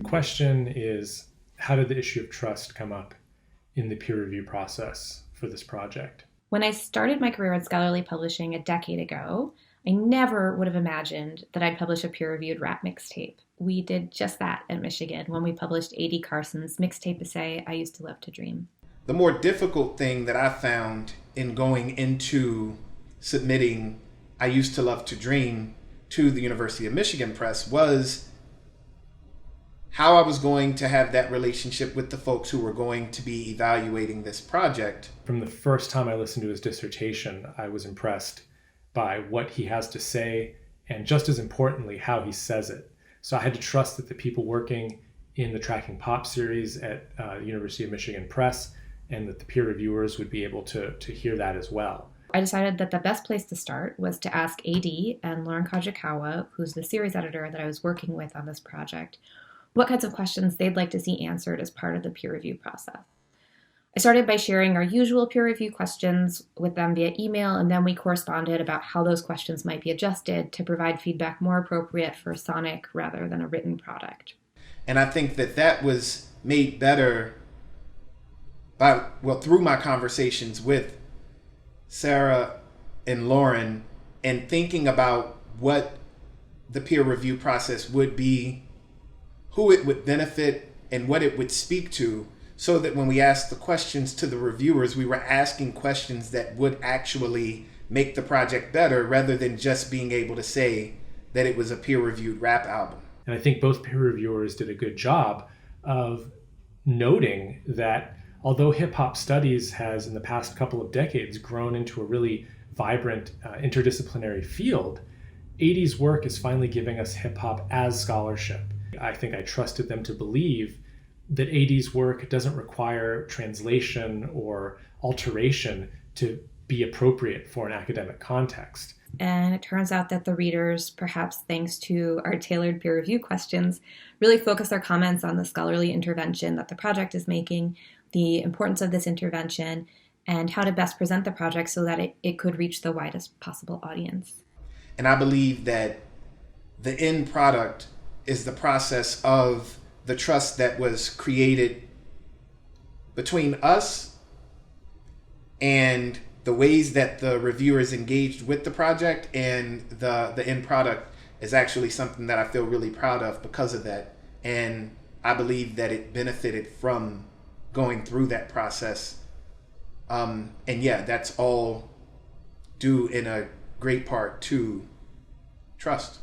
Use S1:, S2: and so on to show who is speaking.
S1: question is, how did the issue of trust come up in the peer review process for this project?
S2: When I started my career in scholarly publishing a decade ago, I never would have imagined that I'd publish a peer-reviewed rap mixtape. We did just that at Michigan when we published A.D. Carson's mixtape essay, I Used to Love to Dream.
S3: The more difficult thing that I found in going into submitting I Used to Love to Dream to the University of Michigan Press was how I was going to have that relationship with the folks who were going to be evaluating this project.
S1: From the first time I listened to his dissertation, I was impressed by what he has to say, and just as importantly, how he says it. So I had to trust that the people working in the Tracking Pop series at the University of Michigan Press and that the peer reviewers would be able to hear that as well.
S2: I decided that the best place to start was to ask A.D. and Loren Kajikawa, who's the series editor that I was working with on this project, what kinds of questions they'd like to see answered as part of the peer review process. I started by sharing our usual peer review questions with them via email, and then we corresponded about how those questions might be adjusted to provide feedback more appropriate for a sonic rather than a written product.
S3: And I think that was made better through my conversations with Sara and Loren and thinking about what the peer review process would be, who it would benefit, and what it would speak to, so that when we asked the questions to the reviewers, we were asking questions that would actually make the project better rather than just being able to say that it was a peer-reviewed rap album.
S1: And I think both peer reviewers did a good job of noting that although hip-hop studies has in the past couple of decades grown into a really vibrant interdisciplinary field, A.D.'s work is finally giving us hip-hop as scholarship. I think I trusted them to believe that A.D.'s work doesn't require translation or alteration to be appropriate for an academic context.
S2: And it turns out that the readers, perhaps thanks to our tailored peer review questions, really focus their comments on the scholarly intervention that the project is making, the importance of this intervention, and how to best present the project so that it could reach the widest possible audience.
S3: And I believe that the end product is the process of the trust that was created between us and the ways that the reviewers engaged with the project, and the end product is actually something that I feel really proud of because of that. And I believe that it benefited from going through that process. And yeah, that's all due in a great part to trust.